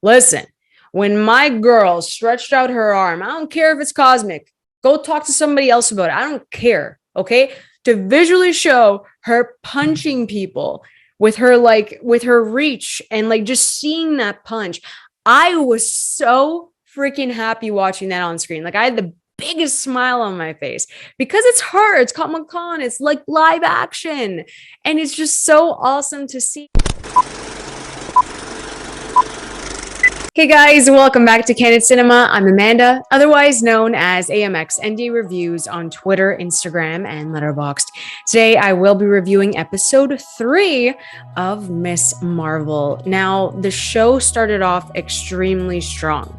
Listen, when my girl stretched out her arm, I don't care if it's cosmic. Go talk to somebody else about it. I don't care. Okay. To visually show her punching people with her reach and like just seeing that punch, I was so freaking happy watching that on screen. Like I had the biggest smile on my face because it's her. It's Comic Con. It's like live action. And it's just so awesome to see. Hey guys, welcome back to Candid Cinema. I'm Amanda, otherwise known as AMX ND Reviews on Twitter, Instagram, and Letterboxd. Today I will be reviewing episode 3 of Miss Marvel. Now, the show started off extremely strong.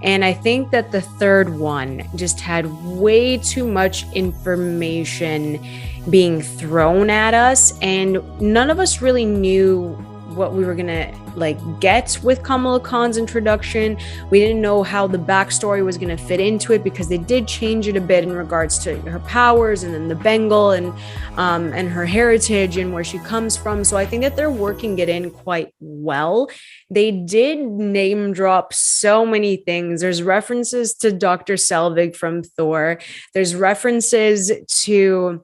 And I think that the third one just had way too much information being thrown at us, and none of us really knew what we were gonna get with Kamala Khan's introduction. We didn't know how the backstory was gonna fit into it because they did change it a bit in regards to her powers and then the Bengal and her heritage and where she comes from. So I think that they're working it in quite well. They did name drop so many things. There's references to Dr. Selvig from Thor. There's references to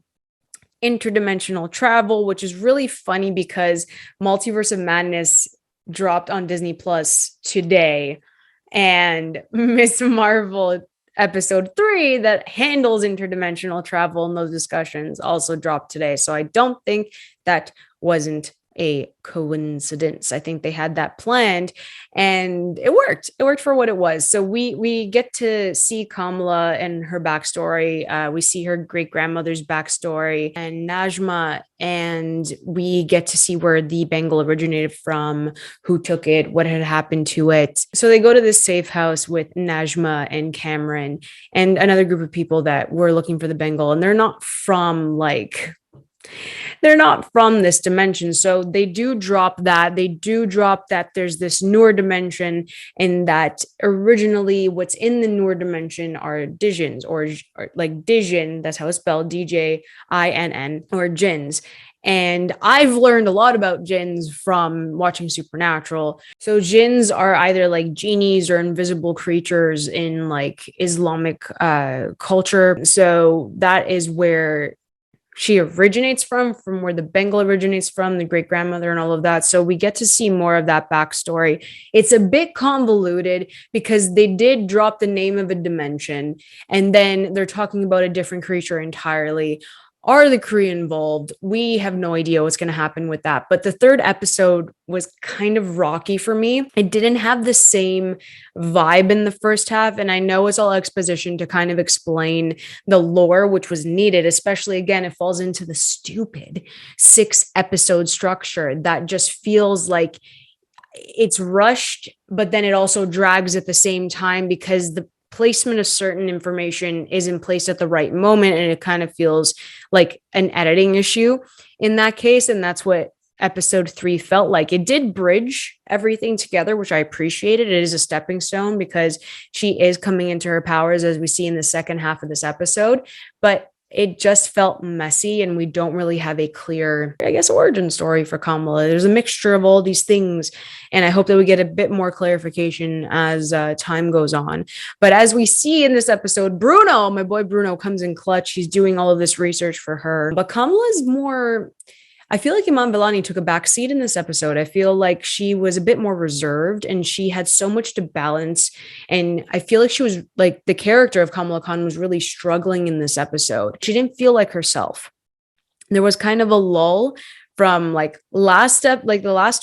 interdimensional travel, which is really funny because Multiverse of Madness dropped on Disney Plus today, and Miss Marvel episode 3 that handles interdimensional travel and those discussions also dropped today. So I don't think that wasn't a coincidence. I think they had that planned and it worked. It worked for what it was. So we get to see Kamala and her backstory. We see her great grandmother's backstory and Najma, and we get to see where the Bengal originated from, who took it, what had happened to it. So they go to this safe house with Najma and Cameron and another group of people that were looking for the Bengal, and they're not from this dimension. So they do drop that. They do drop that there's this newer dimension, and that originally what's in the newer dimension are Dijins or like Dijin, that's how it's spelled, Dijinn, or Jinns. And I've learned a lot about jinns from watching Supernatural. So jinns are either like genies or invisible creatures in like Islamic culture. So that is where she originates from where the Bengal originates from, the great grandmother and all of that. So we get to see more of that backstory. It's a bit convoluted because they did drop the name of a dimension and then they're talking about a different creature entirely. Are the Kree involved? We have no idea what's going to happen with that. But the third episode was kind of rocky for me. It didn't have the same vibe in the first half. And I know it's all exposition to kind of explain the lore, which was needed, especially again, it falls into the stupid 6-episode structure that just feels like it's rushed, but then it also drags at the same time because the placement of certain information is in place at the right moment, and it kind of feels like an editing issue in that case. And that's what episode 3 felt like. It did bridge everything together, which I appreciated. It is a stepping stone because she is coming into her powers, as we see in the second half of this episode, but it just felt messy, and we don't really have a clear, I guess, origin story for Kamala. There's a mixture of all these things, and I hope that we get a bit more clarification as time goes on. But as we see in this episode, Bruno, my boy Bruno, comes in clutch. He's doing all of this research for her. But Kamala is more... I feel like Iman Vellani took a backseat in this episode. I feel like she was a bit more reserved and she had so much to balance. And I feel like she was like the character of Kamala Khan was really struggling in this episode. She didn't feel like herself. There was kind of a lull from the last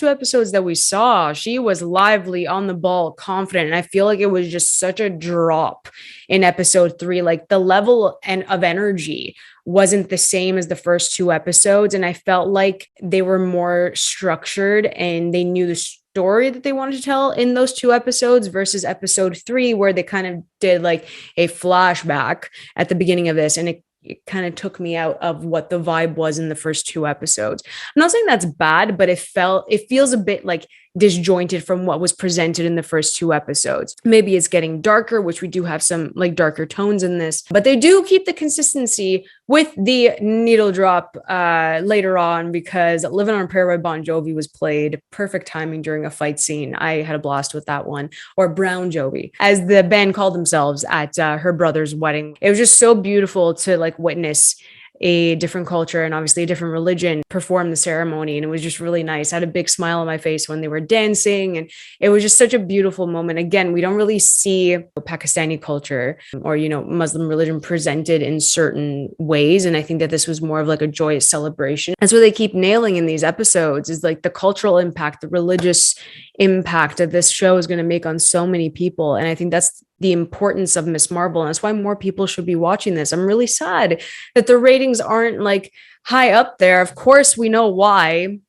2 episodes that we saw. She was lively, on the ball, confident. And I feel like it was just such a drop in episode 3. Like the level of energy wasn't the same as the first 2 episodes. And I felt like they were more structured and they knew the story that they wanted to tell in those 2 episodes versus episode 3, where they kind of did like a flashback at the beginning of this. And it kind of took me out of what the vibe was in the first 2 episodes. I'm not saying that's bad, but it feels a bit like disjointed from what was presented in the first 2 episodes. Maybe it's getting darker, which we do have some like darker tones in this, but they do keep the consistency with the needle drop later on, because Living on a Prayer by Bon Jovi was played. Perfect timing during a fight scene. I had a blast with that one. Or Brown Jovi, as the band called themselves at her brother's wedding. It was just so beautiful to like witness a different culture and obviously a different religion perform the ceremony. And it was just really nice. I had a big smile on my face when they were dancing. And it was just such a beautiful moment. Again, we don't really see Pakistani culture or, Muslim religion presented in certain ways. And I think that this was more of like a joyous celebration. That's what they keep nailing in these episodes, is like the cultural impact, the religious impact that this show is going to make on so many people. And I think that's the importance of Miss Marvel. And that's why more people should be watching this. I'm really sad that the ratings aren't like high up there. Of course, we know why.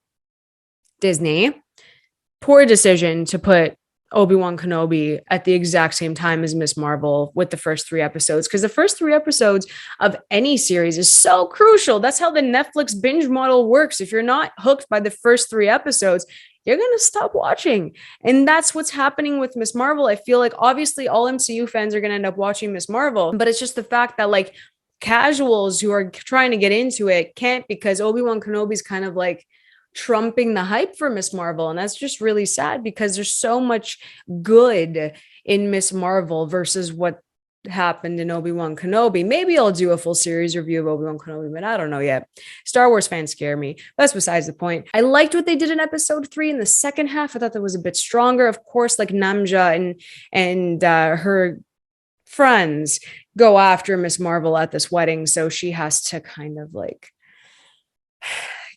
Disney, poor decision to put Obi-Wan Kenobi at the exact same time as Miss Marvel with the first 3 episodes, because the first 3 episodes of any series is so crucial. That's how the Netflix binge model works. If you're not hooked by the first 3 episodes, you're going to stop watching. And that's what's happening with Miss Marvel. I feel like obviously all MCU fans are going to end up watching Miss Marvel, but it's just the fact that like casuals who are trying to get into it can't, because Obi-Wan Kenobi's kind of like trumping the hype for Miss Marvel. And that's just really sad, because there's so much good in Miss Marvel versus what happened in Obi-Wan Kenobi. Maybe I'll do a full series review of Obi-Wan Kenobi, but I don't know yet. Star Wars fans scare me. That's besides the point. I liked what they did in episode 3 in the second half. I thought that was a bit stronger. Of course, like Namja and her friends go after Miss Marvel at this wedding, so she has to kind of like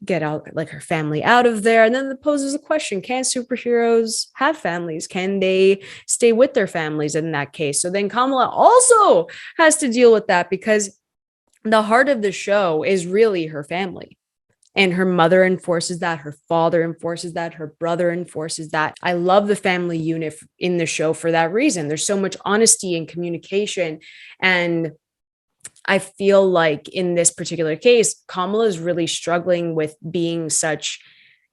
get out, like her family out of there. And then it poses a question: can superheroes have families? Can they stay with their families in that case? So then Kamala also has to deal with that, because the heart of the show is really her family. And her mother enforces that, her father enforces that, her brother enforces that. I love the family unit in the show for that reason. There's so much honesty and communication. And I feel like in this particular case, Kamala is really struggling with being such,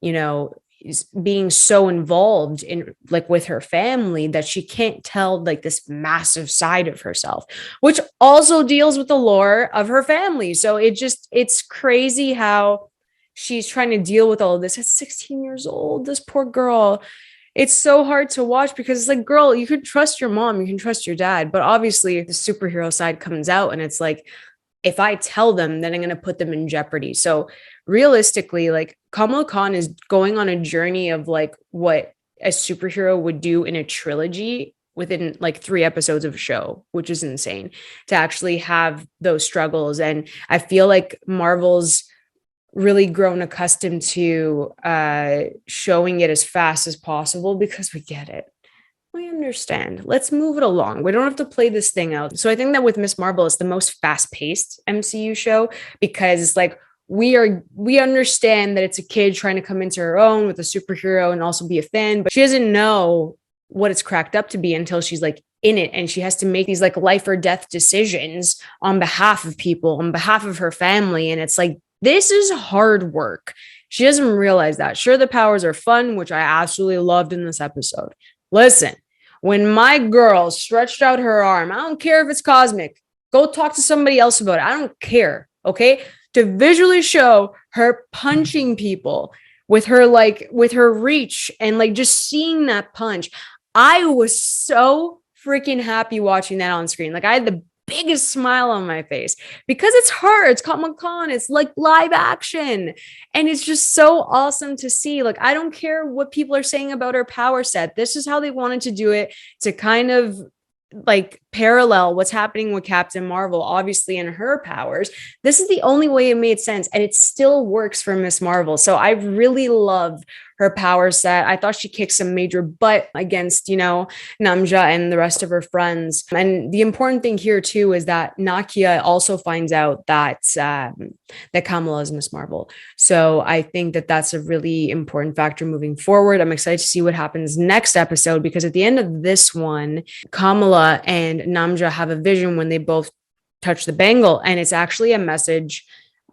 being so involved in like with her family that she can't tell like this massive side of herself, which also deals with the lore of her family. So it's crazy how she's trying to deal with all of this at 16 years old. This poor girl. It's so hard to watch, because it's like, girl, you can trust your mom, you can trust your dad, but obviously the superhero side comes out, and it's like, if I tell them, then I'm going to put them in jeopardy. So realistically, like Kamala Khan is going on a journey of like what a superhero would do in a trilogy within like 3 episodes of a show, which is insane to actually have those struggles. And I feel like Marvel's really grown accustomed to showing it as fast as possible, because we get it. We understand. Let's move it along. We don't have to play this thing out. So I think that with Miss Marvel, it's the most fast-paced MCU show, because it's like we understand that it's a kid trying to come into her own with a superhero and also be a fan, but she doesn't know what it's cracked up to be until she's like in it, and she has to make these like life or death decisions on behalf of people, on behalf of her family. And it's like, this is hard work. She doesn't realize that. Sure, the powers are fun, which I absolutely loved in this episode. Listen, when my girl stretched out her arm, I don't care if it's cosmic. Go talk to somebody else about it. I don't care. Okay. To visually show her punching people with her reach and like just seeing that punch, I was so freaking happy watching that on screen. Like I had the biggest smile on my face, because it's her, it's Kamala Khan, it's like live action, and it's just so awesome to see. Like, I don't care what people are saying about her power set. This is how they wanted to do it, to kind of like parallel what's happening with Captain Marvel, obviously, in her powers. This is the only way it made sense, and it still works for Miss Marvel. So I really love her power set. I thought she kicked some major butt against, Namja and the rest of her friends. And the important thing here too is that Nakia also finds out that that Kamala is Miss Marvel. So I think that that's a really important factor moving forward. I'm excited to see what happens next episode, because at the end of this one, Kamala and Namja have a vision when they both touch the bangle, and it's actually a message.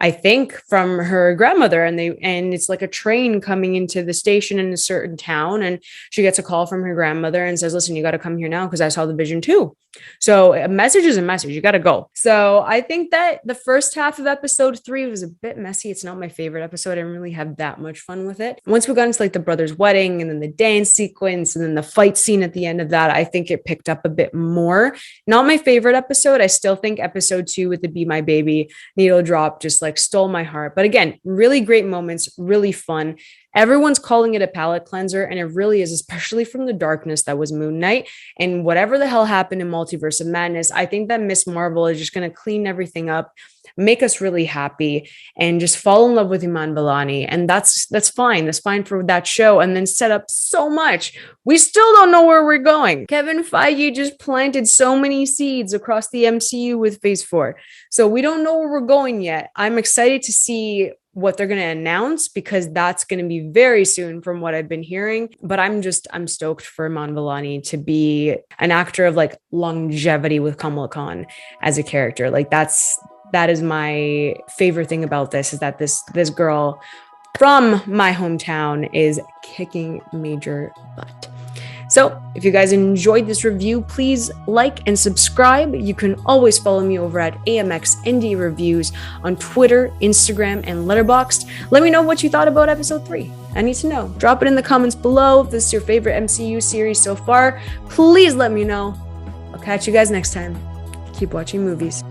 I think, from her grandmother, and it's like a train coming into the station in a certain town, and she gets a call from her grandmother and says, listen, you got to come here now because I saw the vision too. So a message is a message. You got to go. So I think that the first half of episode 3 was a bit messy. It's not my favorite episode. I didn't really have that much fun with it. Once we got into like the brother's wedding and then the dance sequence and then the fight scene at the end of that, I think it picked up a bit more. Not my favorite episode. I still think episode 2 with the Be My Baby needle drop just like stole my heart. But again, really great moments, really fun. Everyone's calling it a palate cleanser, and it really is, especially from the darkness that was Moon Knight and whatever the hell happened in Multiverse of Madness. I think that Miss Marvel is just going to clean everything up, make us really happy, and just fall in love with Iman Vellani. And that's fine. That's fine for that show, and then set up so much. We still don't know where we're going. Kevin Feige just planted so many seeds across the MCU with Phase 4. So we don't know where we're going yet. I'm excited to see what they're going to announce, because that's going to be very soon from what I've been hearing. But I'm stoked for Iman Vellani to be an actor of like longevity with Kamala Khan as a character. Like that is my favorite thing about this, is that this girl from my hometown is kicking major butt. So if you guys enjoyed this review, please like and subscribe. You can always follow me over at AMX Indie Reviews on Twitter, Instagram, and Letterboxd. Let me know what you thought about episode 3. I need to know. Drop it in the comments below. If this is your favorite MCU series so far, please let me know. I'll catch you guys next time. Keep watching movies.